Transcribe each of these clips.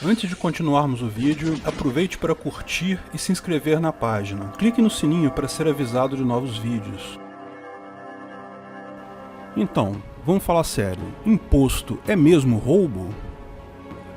Antes de continuarmos o vídeo, aproveite para curtir e se inscrever na página. Clique no sininho para ser avisado de novos vídeos. Então, vamos falar sério. Imposto é mesmo roubo?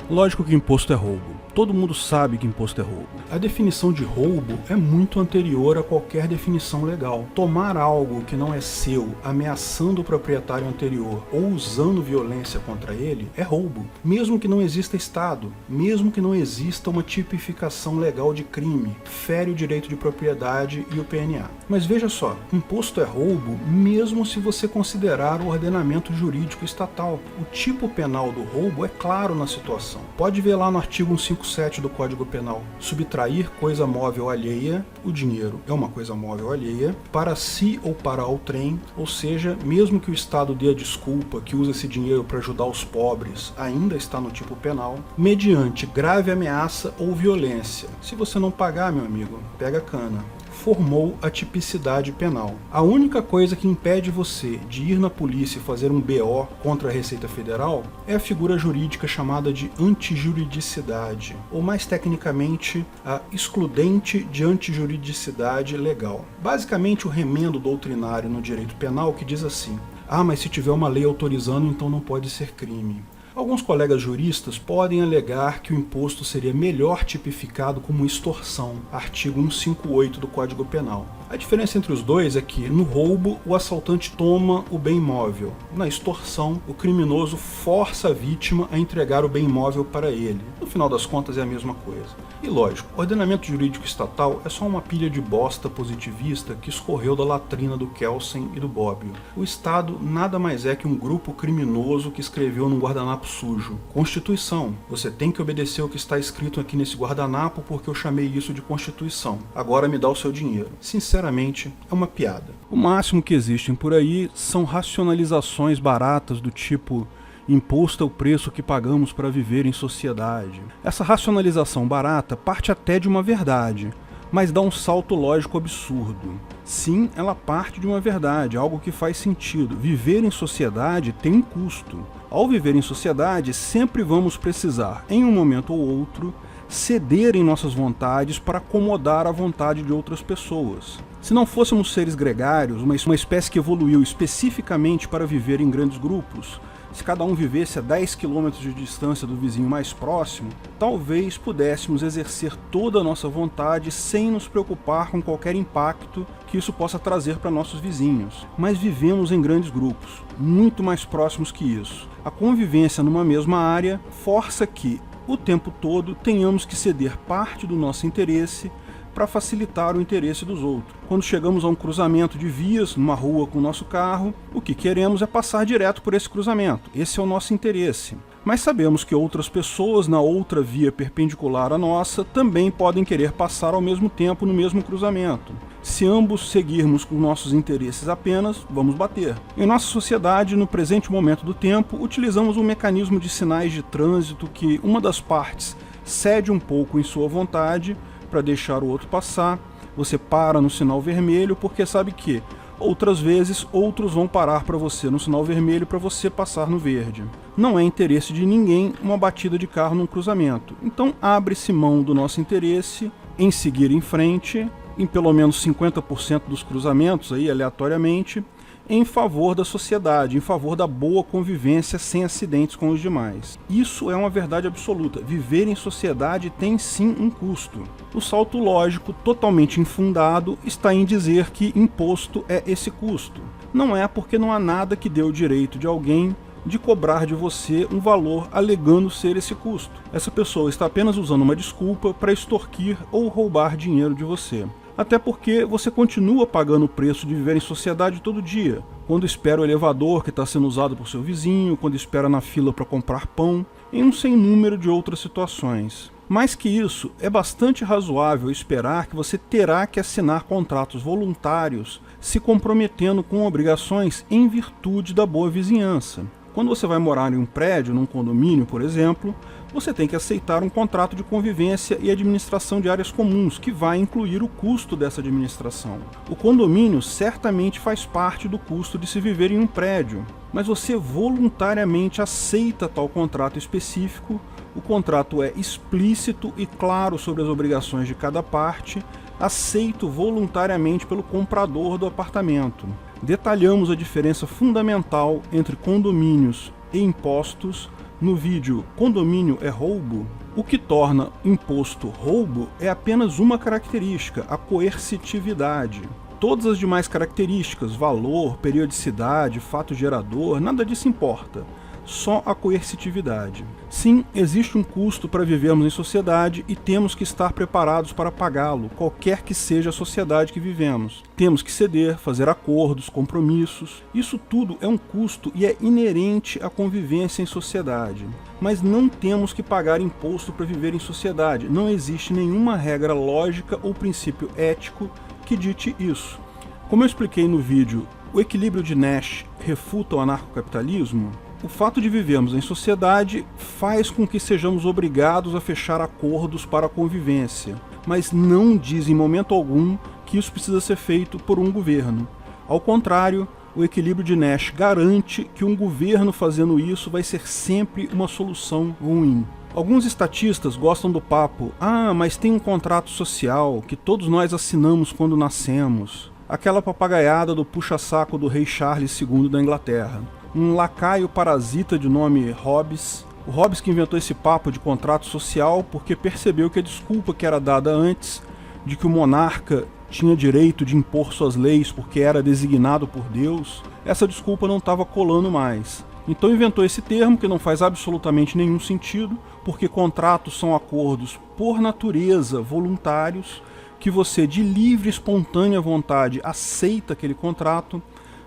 Lógico que imposto é roubo. Todo mundo sabe que imposto é roubo. A definição de roubo é muito anterior a qualquer definição legal. Tomar algo que não é seu, ameaçando o proprietário anterior ou usando violência contra ele, é roubo. Mesmo que não exista Estado, mesmo que não exista uma tipificação legal de crime, fere o direito de propriedade e o PNA. Mas veja só, imposto é roubo mesmo se você considerar o ordenamento jurídico estatal. O tipo penal do roubo é claro na situação. Pode ver lá no artigo 157 do Código Penal. Subtrair coisa móvel alheia, o dinheiro é uma coisa móvel alheia, para si ou para outrem, ou seja, mesmo que o Estado dê a desculpa que usa esse dinheiro para ajudar os pobres, ainda está no tipo penal, mediante grave ameaça ou violência. Se você não pagar, meu amigo, pega a cana. Formou a tipicidade penal. A única coisa que impede você de ir na polícia e fazer um BO contra a Receita Federal é a figura jurídica chamada de antijuridicidade, ou mais tecnicamente, a excludente de antijuridicidade legal. Basicamente o remendo doutrinário no direito penal que diz assim: ah, mas se tiver uma lei autorizando, então não pode ser crime. Alguns colegas juristas podem alegar que o imposto seria melhor tipificado como extorsão, artigo 158 do Código Penal. A diferença entre os dois é que, no roubo, o assaltante toma o bem móvel. Na extorsão, o criminoso força a vítima a entregar o bem móvel para ele. No final das contas, é a mesma coisa. E lógico, o ordenamento jurídico estatal é só uma pilha de bosta positivista que escorreu da latrina do Kelsen e do Bobbio. O Estado nada mais é que um grupo criminoso que escreveu num guardanapo sujo: Constituição. Você tem que obedecer o que está escrito aqui nesse guardanapo porque eu chamei isso de Constituição. Agora me dá o seu dinheiro. Sinceramente, é uma piada. O máximo que existem por aí são racionalizações baratas do tipo: imposto é o preço que pagamos para viver em sociedade. Essa racionalização barata parte até de uma verdade, mas dá um salto lógico absurdo. Sim, ela parte de uma verdade, algo que faz sentido. Viver em sociedade tem um custo. Ao viver em sociedade, sempre vamos precisar, em um momento ou outro, ceder em nossas vontades para acomodar a vontade de outras pessoas. Se não fôssemos seres gregários, uma espécie que evoluiu especificamente para viver em grandes grupos, se cada um vivesse a 10 km de distância do vizinho mais próximo, talvez pudéssemos exercer toda a nossa vontade sem nos preocupar com qualquer impacto que isso possa trazer para nossos vizinhos. Mas vivemos em grandes grupos, muito mais próximos que isso. A convivência numa mesma área força que, o tempo todo, tenhamos que ceder parte do nosso interesse para facilitar o interesse dos outros. Quando chegamos a um cruzamento de vias, numa rua com o nosso carro, o que queremos é passar direto por esse cruzamento. Esse é o nosso interesse. Mas sabemos que outras pessoas na outra via perpendicular à nossa também podem querer passar ao mesmo tempo no mesmo cruzamento. Se ambos seguirmos com nossos interesses apenas, vamos bater. Em nossa sociedade, no presente momento do tempo, utilizamos um mecanismo de sinais de trânsito que uma das partes cede um pouco em sua vontade para deixar o outro passar. Você para no sinal vermelho porque sabe que outras vezes outros vão parar para você no sinal vermelho para você passar no verde. Não é interesse de ninguém uma batida de carro num cruzamento. Então abre-se mão do nosso interesse em seguir em frente, em pelo menos 50% dos cruzamentos aí aleatoriamente, em favor da sociedade, em favor da boa convivência sem acidentes com os demais. Isso é uma verdade absoluta. Viver em sociedade tem sim um custo. O salto lógico, totalmente infundado, está em dizer que imposto é esse custo. Não é porque não há nada que dê o direito de alguém de cobrar de você um valor alegando ser esse custo. Essa pessoa está apenas usando uma desculpa para extorquir ou roubar dinheiro de você. Até porque você continua pagando o preço de viver em sociedade todo dia. Quando espera o elevador que está sendo usado por seu vizinho, quando espera na fila para comprar pão, em um sem número de outras situações. Mais que isso, é bastante razoável esperar que você terá que assinar contratos voluntários se comprometendo com obrigações em virtude da boa vizinhança. Quando você vai morar em um prédio, num condomínio, por exemplo, você tem que aceitar um contrato de convivência e administração de áreas comuns, que vai incluir o custo dessa administração. O condomínio certamente faz parte do custo de se viver em um prédio, mas você voluntariamente aceita tal contrato específico O contrato é explícito e claro sobre as obrigações de cada parte, aceito voluntariamente pelo comprador do apartamento. Detalhamos a diferença fundamental entre condomínios e impostos no vídeo Condomínio é roubo? O que torna imposto roubo é apenas uma característica, a coercitividade. Todas as demais características, valor, periodicidade, fato gerador, nada disso importa. Só a coercitividade. Sim, existe um custo para vivermos em sociedade e temos que estar preparados para pagá-lo, qualquer que seja a sociedade que vivemos. Temos que ceder, fazer acordos, compromissos. Isso tudo é um custo e é inerente à convivência em sociedade. Mas não temos que pagar imposto para viver em sociedade. Não existe nenhuma regra lógica ou princípio ético que dite isso. Como eu expliquei no vídeo O Equilíbrio de Nash refuta o anarcocapitalismo, o fato de vivermos em sociedade faz com que sejamos obrigados a fechar acordos para a convivência, mas não diz em momento algum que isso precisa ser feito por um governo. Ao contrário, o equilíbrio de Nash garante que um governo fazendo isso vai ser sempre uma solução ruim. Alguns estatistas gostam do papo, mas tem um contrato social que todos nós assinamos quando nascemos. Aquela papagaiada do puxa-saco do rei Charles II da Inglaterra. Um lacaio parasita de nome Hobbes. O Hobbes que inventou esse papo de contrato social porque percebeu que a desculpa que era dada antes, de que o monarca tinha direito de impor suas leis porque era designado por Deus, essa desculpa não estava colando mais. Então inventou esse termo que não faz absolutamente nenhum sentido, porque contratos são acordos por natureza voluntários, que você de livre e espontânea vontade aceita aquele contrato.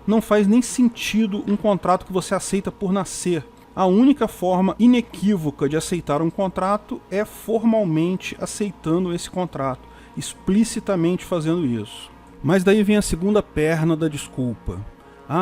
Não faz nem sentido um contrato que você aceita por nascer. A única forma inequívoca de aceitar um contrato é formalmente aceitando esse contrato, explicitamente fazendo isso. Mas daí vem a segunda perna da desculpa.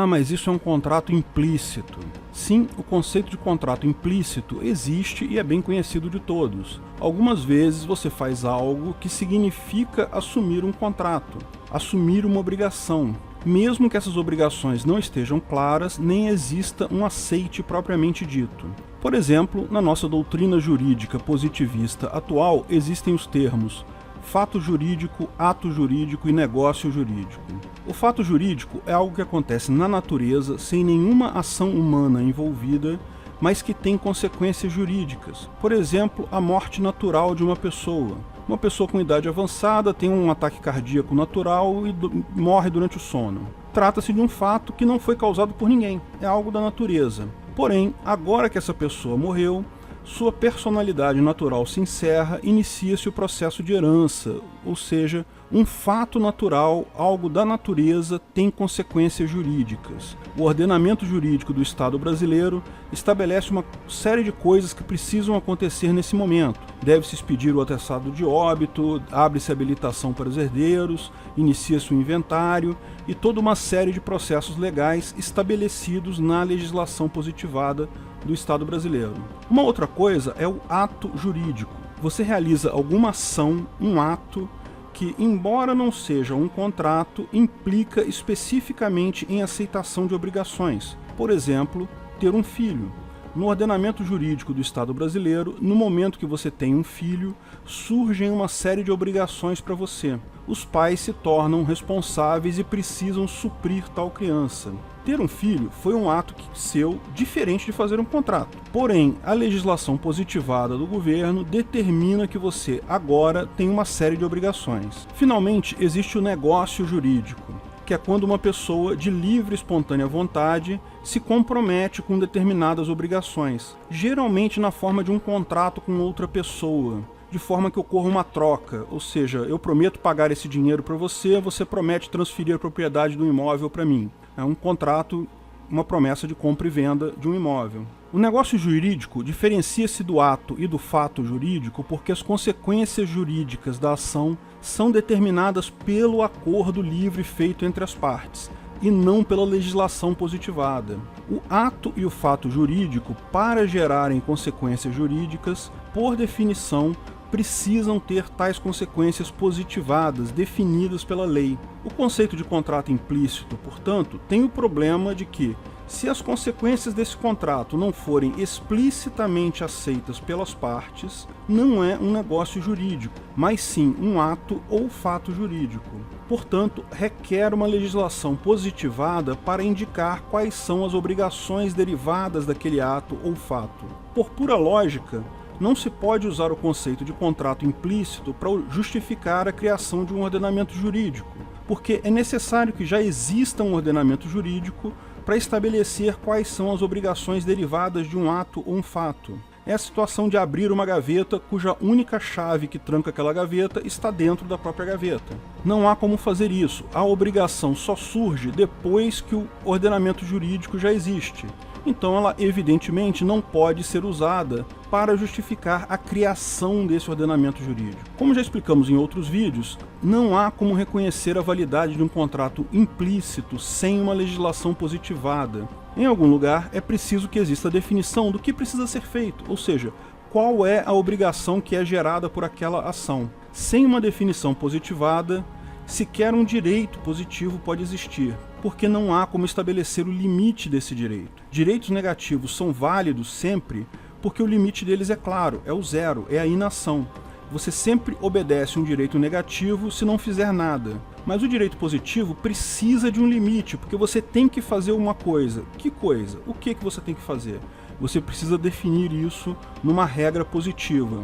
Mas isso é um contrato implícito. Sim, o conceito de contrato implícito existe e é bem conhecido de todos. Algumas vezes você faz algo que significa assumir um contrato, assumir uma obrigação, mesmo que essas obrigações não estejam claras, nem exista um aceite propriamente dito. Por exemplo, na nossa doutrina jurídica positivista atual existem os termos fato jurídico, ato jurídico e negócio jurídico. O fato jurídico é algo que acontece na natureza sem nenhuma ação humana envolvida, mas que tem consequências jurídicas. Por exemplo, a morte natural de uma pessoa. Uma pessoa com idade avançada tem um ataque cardíaco natural e morre durante o sono. Trata-se de um fato que não foi causado por ninguém, é algo da natureza. Porém, agora que essa pessoa morreu, sua personalidade natural se encerra, inicia-se o processo de herança, ou seja, um fato natural, algo da natureza, tem consequências jurídicas. O ordenamento jurídico do Estado brasileiro estabelece uma série de coisas que precisam acontecer nesse momento. Deve-se expedir o atestado de óbito, abre-se habilitação para os herdeiros, inicia-se o inventário e toda uma série de processos legais estabelecidos na legislação positivada do Estado brasileiro. Uma outra coisa é o ato jurídico. Você realiza alguma ação, um ato, que, embora não seja um contrato, implica especificamente em aceitação de obrigações. Por exemplo, ter um filho. No ordenamento jurídico do Estado brasileiro, no momento que você tem um filho, surgem uma série de obrigações para você. Os pais se tornam responsáveis e precisam suprir tal criança. Ter um filho foi um ato seu diferente de fazer um contrato. Porém, a legislação positivada do governo determina que você agora tem uma série de obrigações. Finalmente, existe o negócio jurídico, que é quando uma pessoa de livre e espontânea vontade se compromete com determinadas obrigações, geralmente na forma de um contrato com outra pessoa, de forma que ocorra uma troca, ou seja, eu prometo pagar esse dinheiro para você, você promete transferir a propriedade do imóvel para mim. É um contrato, uma promessa de compra e venda de um imóvel. O negócio jurídico diferencia-se do ato e do fato jurídico porque as consequências jurídicas da ação são determinadas pelo acordo livre feito entre as partes, e não pela legislação positivada. O ato e o fato jurídico, para gerarem consequências jurídicas, por definição, precisam ter tais consequências positivadas, definidas pela lei. O conceito de contrato implícito, portanto, tem o problema de que, Se as consequências desse contrato não forem explicitamente aceitas pelas partes, não é um negócio jurídico, mas sim um ato ou fato jurídico. Portanto, requer uma legislação positivada para indicar quais são as obrigações derivadas daquele ato ou fato. Por pura lógica, não se pode usar o conceito de contrato implícito para justificar a criação de um ordenamento jurídico, porque é necessário que já exista um ordenamento jurídico para estabelecer quais são as obrigações derivadas de um ato ou um fato. É a situação de abrir uma gaveta cuja única chave que tranca aquela gaveta está dentro da própria gaveta. Não há como fazer isso. A obrigação só surge depois que o ordenamento jurídico já existe. Então ela evidentemente não pode ser usada para justificar a criação desse ordenamento jurídico. Como já explicamos em outros vídeos, não há como reconhecer a validade de um contrato implícito sem uma legislação positivada. Em algum lugar é preciso que exista a definição do que precisa ser feito, ou seja, qual é a obrigação que é gerada por aquela ação. Sem uma definição positivada, sequer um direito positivo pode existir, porque não há como estabelecer o limite desse direito. Direitos negativos são válidos sempre porque o limite deles é claro, é o zero, é a inação. Você sempre obedece um direito negativo se não fizer nada. Mas o direito positivo precisa de um limite, porque você tem que fazer uma coisa. Que coisa? O que você tem que fazer? Você precisa definir isso numa regra positiva.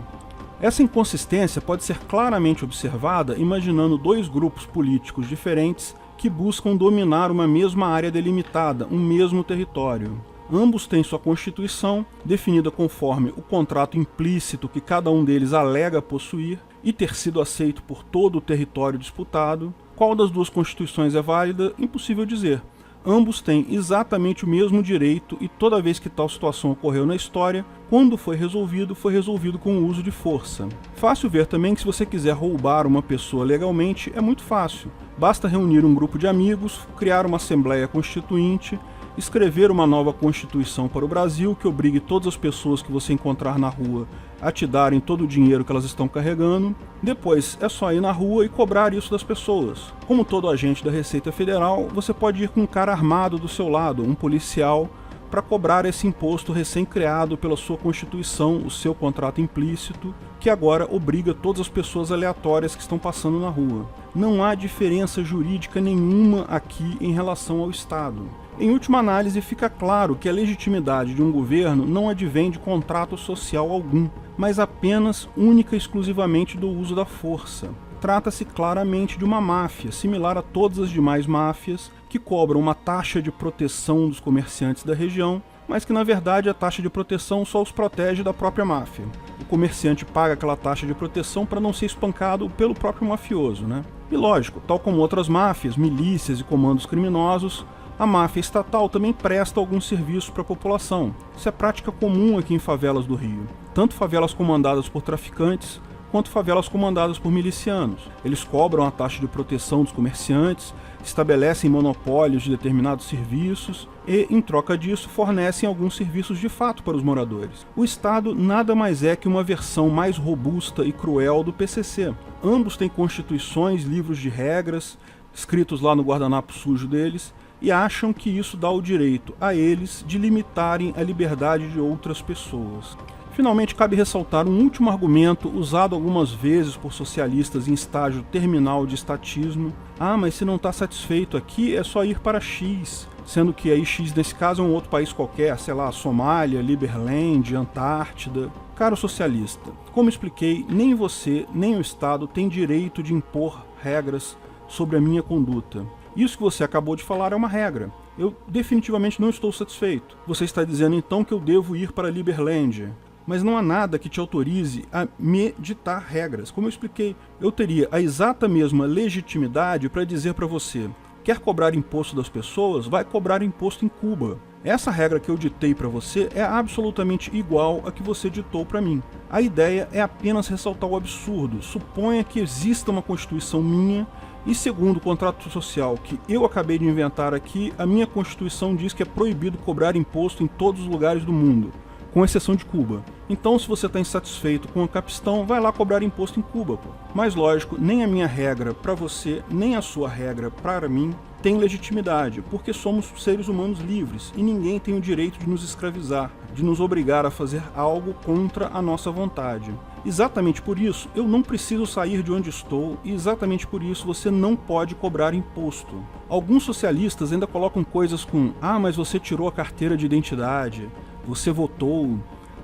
Essa inconsistência pode ser claramente observada imaginando dois grupos políticos diferentes que buscam dominar uma mesma área delimitada, um mesmo território. Ambos têm sua Constituição, definida conforme o contrato implícito que cada um deles alega possuir e ter sido aceito por todo o território disputado. Qual das duas Constituições é válida? Impossível dizer. Ambos têm exatamente o mesmo direito e toda vez que tal situação ocorreu na história, quando foi resolvido com o uso de força. Fácil ver também que se você quiser roubar uma pessoa legalmente, é muito fácil. Basta reunir um grupo de amigos, criar uma Assembleia Constituinte, escrever uma nova Constituição para o Brasil que obrigue todas as pessoas que você encontrar na rua a te darem todo o dinheiro que elas estão carregando. Depois é só ir na rua e cobrar isso das pessoas. Como todo agente da Receita Federal, você pode ir com um cara armado do seu lado, um policial, para cobrar esse imposto recém-criado pela sua Constituição, o seu contrato implícito, que agora obriga todas as pessoas aleatórias que estão passando na rua. Não há diferença jurídica nenhuma aqui em relação ao Estado. Em última análise, fica claro que a legitimidade de um governo não advém de contrato social algum, mas apenas, única e exclusivamente do uso da força. Trata-se claramente de uma máfia, similar a todas as demais máfias, que cobram uma taxa de proteção dos comerciantes da região, mas que na verdade a taxa de proteção só os protege da própria máfia. O comerciante paga aquela taxa de proteção para não ser espancado pelo próprio mafioso, né? E lógico, tal como outras máfias, milícias e comandos criminosos, a máfia estatal também presta alguns serviços para a população. Isso é prática comum aqui em favelas do Rio. Tanto favelas comandadas por traficantes, quanto favelas comandadas por milicianos. Eles cobram a taxa de proteção dos comerciantes, estabelecem monopólios de determinados serviços e, em troca disso, fornecem alguns serviços de fato para os moradores. O Estado nada mais é que uma versão mais robusta e cruel do PCC. Ambos têm constituições, livros de regras, escritos lá no guardanapo sujo deles, e acham que isso dá o direito a eles de limitarem a liberdade de outras pessoas. Finalmente, cabe ressaltar um último argumento usado algumas vezes por socialistas em estágio terminal de estatismo. Ah, mas se não está satisfeito aqui, é só ir para X. Sendo que aí X, nesse caso, é um outro país qualquer, sei lá, Somália, Liberland, Antártida. Caro socialista, como expliquei, nem você, nem o Estado tem direito de impor regras sobre a minha conduta. Isso que você acabou de falar é uma regra. Eu definitivamente não estou satisfeito. Você está dizendo então que eu devo ir para Liberland. Mas não há nada que te autorize a me ditar regras. Como eu expliquei, eu teria a exata mesma legitimidade para dizer para você: quer cobrar imposto das pessoas? Vai cobrar imposto em Cuba. Essa regra que eu ditei para você é absolutamente igual a que você ditou para mim. A ideia é apenas ressaltar o absurdo. Suponha que exista uma Constituição minha e, segundo o contrato social que eu acabei de inventar aqui, a minha Constituição diz que é proibido cobrar imposto em todos os lugares do mundo. com exceção de Cuba. Então, se você está insatisfeito com o Capistão, vai lá cobrar imposto em Cuba, pô. Mas lógico, nem a minha regra para você, nem a sua regra para mim tem legitimidade, porque somos seres humanos livres e ninguém tem o direito de nos escravizar, de nos obrigar a fazer algo contra a nossa vontade. Exatamente por isso, eu não preciso sair de onde estou e exatamente por isso você não pode cobrar imposto. Alguns socialistas ainda colocam coisas com mas você tirou a carteira de identidade, você votou,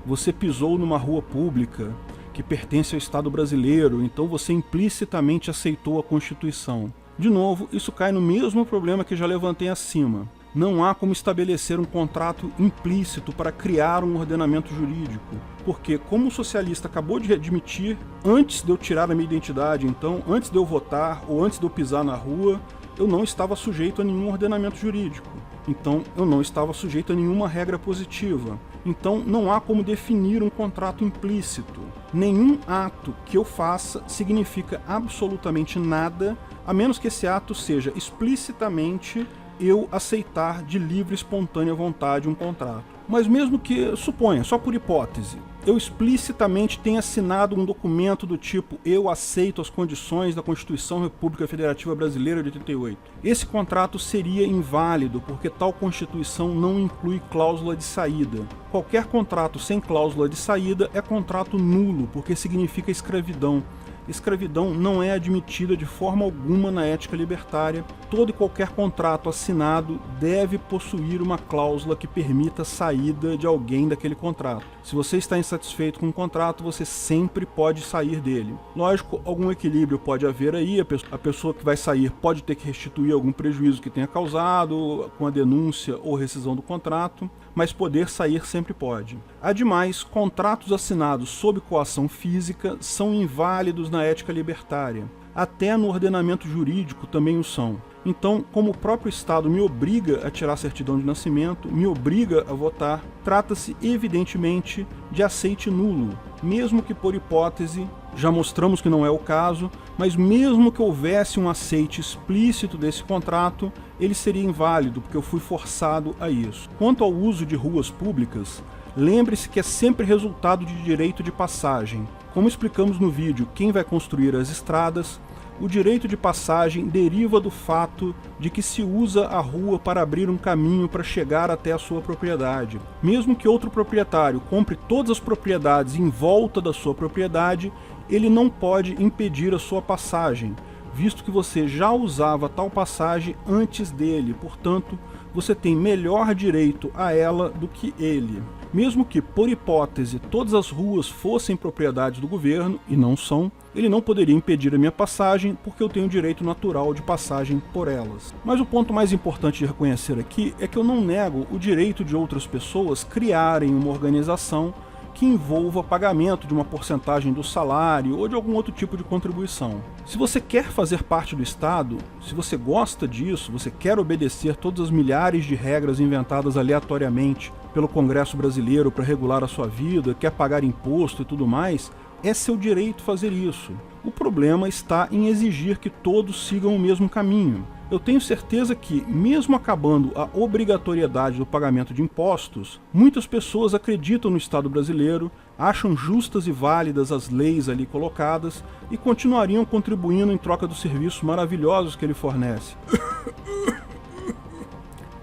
você pisou numa rua pública que pertence ao Estado brasileiro, então você implicitamente aceitou a Constituição. De novo, isso cai no mesmo problema que já levantei acima. Não há como estabelecer um contrato implícito para criar um ordenamento jurídico, porque, como o socialista acabou de admitir, antes de eu tirar a minha identidade, então, antes de eu votar ou antes de eu pisar na rua, eu não estava sujeito a nenhum ordenamento jurídico. Então, eu não estava sujeito a nenhuma regra positiva. Então, não há como definir um contrato implícito. Nenhum ato que eu faça significa absolutamente nada, a menos que esse ato seja explicitamente eu aceitar de livre e espontânea vontade um contrato. Mas mesmo que, suponha, só por hipótese, eu explicitamente tenha assinado um documento do tipo eu aceito as condições da Constituição República Federativa Brasileira de 88. Esse contrato seria inválido porque tal Constituição não inclui cláusula de saída. Qualquer contrato sem cláusula de saída é contrato nulo, porque significa escravidão. Escravidão não é admitida de forma alguma na ética libertária. Todo e qualquer contrato assinado deve possuir uma cláusula que permita a saída de alguém daquele contrato. Se você está insatisfeito com o contrato, você sempre pode sair dele. Lógico, algum equilíbrio pode haver aí, a pessoa que vai sair pode ter que restituir algum prejuízo que tenha causado com a denúncia ou rescisão do contrato, mas poder sair sempre pode. Ademais, contratos assinados sob coação física são inválidos na ética libertária. Até no ordenamento jurídico também o são. Então, como o próprio Estado me obriga a tirar a certidão de nascimento, me obriga a votar, trata-se evidentemente de aceite nulo, mesmo que por hipótese, já mostramos que não é o caso, mas mesmo que houvesse um aceite explícito desse contrato, ele seria inválido, porque eu fui forçado a isso. Quanto ao uso de ruas públicas, lembre-se que é sempre resultado de direito de passagem. Como explicamos no vídeo Quem vai construir as estradas, o direito de passagem deriva do fato de que se usa a rua para abrir um caminho para chegar até a sua propriedade. Mesmo que outro proprietário compre todas as propriedades em volta da sua propriedade, ele não pode impedir a sua passagem, visto que você já usava tal passagem antes dele, portanto, você tem melhor direito a ela do que ele. Mesmo que, por hipótese, todas as ruas fossem propriedade do governo, e não são, ele não poderia impedir a minha passagem porque eu tenho direito natural de passagem por elas. Mas o ponto mais importante de reconhecer aqui é que eu não nego o direito de outras pessoas criarem uma organização que envolva pagamento de uma porcentagem do salário ou de algum outro tipo de contribuição. Se você quer fazer parte do Estado, se você gosta disso, você quer obedecer todas as milhares de regras inventadas aleatoriamente pelo Congresso brasileiro para regular a sua vida, quer pagar imposto e tudo mais, é seu direito fazer isso. O problema está em exigir que todos sigam o mesmo caminho. Eu tenho certeza que, mesmo acabando a obrigatoriedade do pagamento de impostos, muitas pessoas acreditam no Estado brasileiro, acham justas e válidas as leis ali colocadas e continuariam contribuindo em troca dos serviços maravilhosos que ele fornece.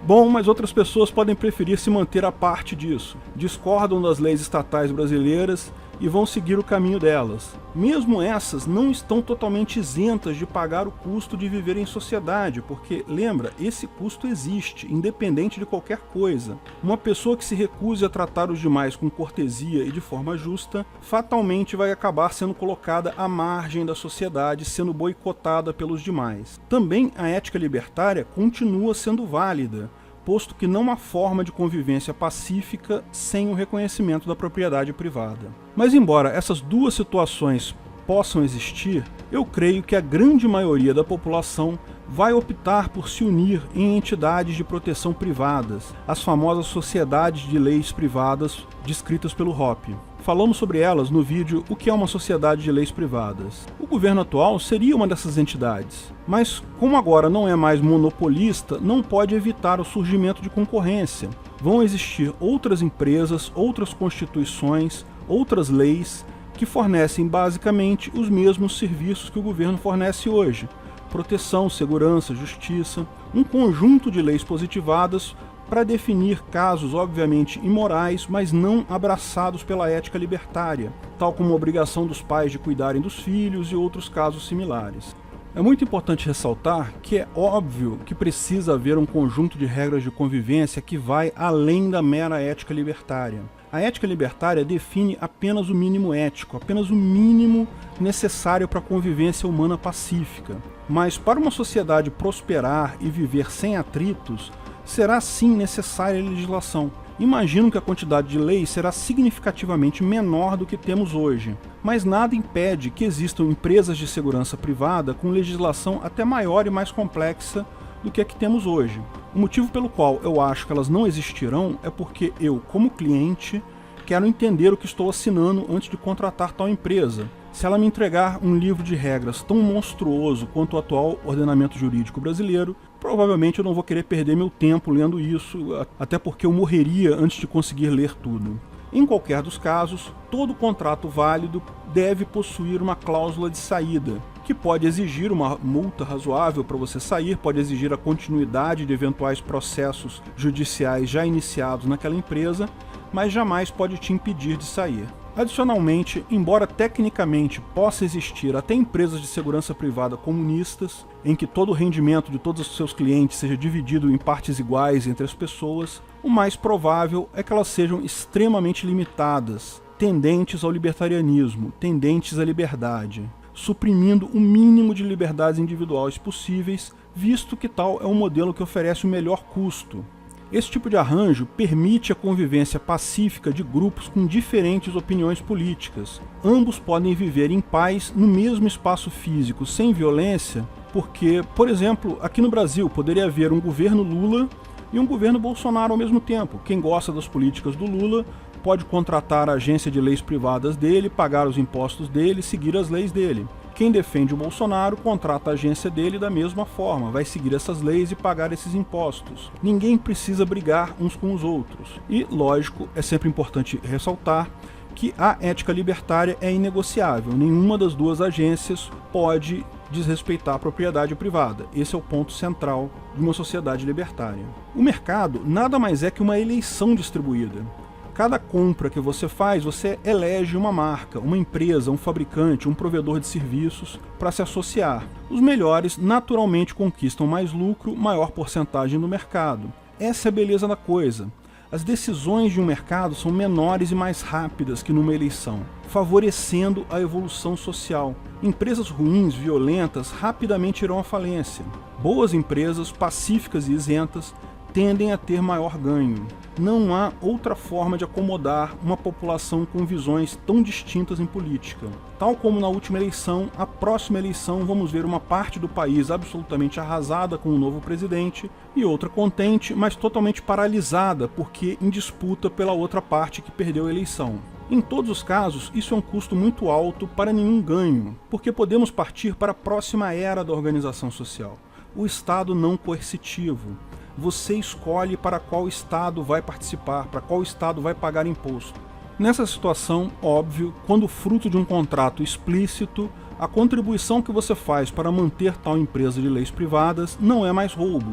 Bom, mas outras pessoas podem preferir se manter à parte disso, discordam das leis estatais brasileiras e vão seguir o caminho delas. Mesmo essas não estão totalmente isentas de pagar o custo de viver em sociedade, porque, lembra, esse custo existe, independente de qualquer coisa. Uma pessoa que se recuse a tratar os demais com cortesia e de forma justa, fatalmente vai acabar sendo colocada à margem da sociedade, sendo boicotada pelos demais. Também a ética libertária continua sendo válida, posto que não há forma de convivência pacífica sem o reconhecimento da propriedade privada. Mas embora essas duas situações possam existir, eu creio que a grande maioria da população vai optar por se unir em entidades de proteção privadas, as famosas sociedades de leis privadas descritas pelo Hoppe. Falamos sobre elas no vídeo O que é uma sociedade de leis privadas. O governo atual seria uma dessas entidades, mas como agora não é mais monopolista, não pode evitar o surgimento de concorrência. vão existir outras empresas, outras constituições, outras leis que fornecem basicamente os mesmos serviços que o governo fornece hoje: proteção, segurança, justiça, um conjunto de leis positivadas para definir casos obviamente imorais, mas não abraçados pela ética libertária, tal como a obrigação dos pais de cuidarem dos filhos e outros casos similares. É muito importante ressaltar que é óbvio que precisa haver um conjunto de regras de convivência que vai além da mera ética libertária. A ética libertária define apenas o mínimo ético, apenas o mínimo necessário para a convivência humana pacífica. Mas para uma sociedade prosperar e viver sem atritos, será sim necessária a legislação. Imagino que a quantidade de leis será significativamente menor do que temos hoje, mas nada impede que existam empresas de segurança privada com legislação até maior e mais complexa do que a que temos hoje. O motivo pelo qual eu acho que elas não existirão é porque eu, como cliente, quero entender o que estou assinando antes de contratar tal empresa. Se ela me entregar um livro de regras tão monstruoso quanto o atual ordenamento jurídico brasileiro, provavelmente eu não vou querer perder meu tempo lendo isso, até porque eu morreria antes de conseguir ler tudo. Em qualquer dos casos, todo contrato válido deve possuir uma cláusula de saída, que pode exigir uma multa razoável para você sair, pode exigir a continuidade de eventuais processos judiciais já iniciados naquela empresa, mas jamais pode te impedir de sair. Adicionalmente, embora tecnicamente possa existir até empresas de segurança privada comunistas, em que todo o rendimento de todos os seus clientes seja dividido em partes iguais entre as pessoas, o mais provável é que elas sejam extremamente limitadas, tendentes ao libertarianismo, tendentes à liberdade, suprimindo o mínimo de liberdades individuais possíveis, visto que tal é um modelo que oferece o melhor custo. Esse tipo de arranjo permite a convivência pacífica de grupos com diferentes opiniões políticas. Ambos podem viver em paz no mesmo espaço físico, sem violência, porque, por exemplo, aqui no Brasil poderia haver um governo Lula e um governo Bolsonaro ao mesmo tempo. Quem gosta das políticas do Lula pode contratar a agência de leis privadas dele, pagar os impostos dele, seguir as leis dele. Quem defende o Bolsonaro contrata a agência dele da mesma forma, vai seguir essas leis e pagar esses impostos. Ninguém precisa brigar uns com os outros. E, lógico, é sempre importante ressaltar que a ética libertária é inegociável. Nenhuma das duas agências pode desrespeitar a propriedade privada. Esse é o ponto central de uma sociedade libertária. O mercado nada mais é que uma eleição distribuída. Cada compra que você faz, você elege uma marca, uma empresa, um fabricante, um provedor de serviços para se associar. Os melhores naturalmente conquistam mais lucro, maior porcentagem no mercado. Essa é a beleza da coisa. As decisões de um mercado são menores e mais rápidas que numa eleição, favorecendo a evolução social. Empresas ruins, violentas, rapidamente irão à falência. Boas empresas, pacíficas e isentas, tendem a ter maior ganho. Não há outra forma de acomodar uma população com visões tão distintas em política. Tal como na última eleição, a próxima eleição vamos ver uma parte do país absolutamente arrasada com o novo presidente e outra contente, mas totalmente paralisada porque em disputa pela outra parte que perdeu a eleição. Em todos os casos, isso é um custo muito alto para nenhum ganho, porque podemos partir para a próxima era da organização social. O Estado não coercitivo. Você escolhe para qual estado vai participar, para qual estado vai pagar imposto. Nessa situação, óbvio, quando fruto de um contrato explícito, a contribuição que você faz para manter tal empresa de leis privadas não é mais roubo,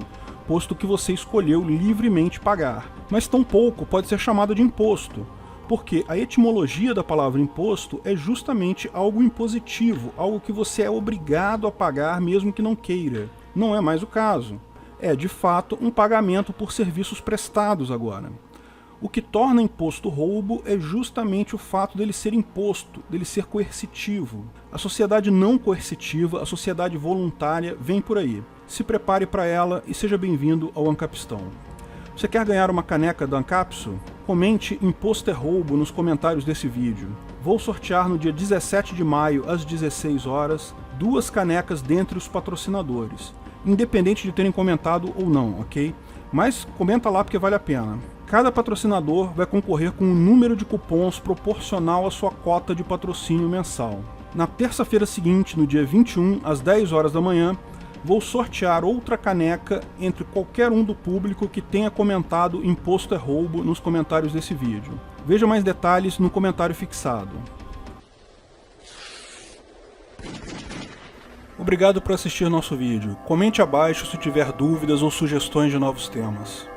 posto que você escolheu livremente pagar. Mas tampouco pode ser chamada de imposto, porque a etimologia da palavra imposto é justamente algo impositivo, algo que você é obrigado a pagar mesmo que não queira. Não é mais o caso. É, de fato, um pagamento por serviços prestados agora. O que torna imposto roubo é justamente o fato dele ser imposto, dele ser coercitivo. A sociedade não coercitiva, a sociedade voluntária vem por aí. Se prepare para ela e seja bem-vindo ao Ancapistão. Você quer ganhar uma caneca da Ancapso? Comente Imposto é Roubo nos comentários desse vídeo. Vou sortear no dia 17 de maio, às 16 horas, 2 canecas dentre os patrocinadores. Independente de terem comentado ou não, ok? Mas comenta lá porque vale a pena. Cada patrocinador vai concorrer com um número de cupons proporcional à sua cota de patrocínio mensal. Na terça-feira seguinte, no dia 21, às 10 horas da manhã, vou sortear outra caneca entre qualquer um do público que tenha comentado imposto é roubo nos comentários desse vídeo. Veja mais detalhes no comentário fixado. Obrigado por assistir nosso vídeo. Comente abaixo se tiver dúvidas ou sugestões de novos temas.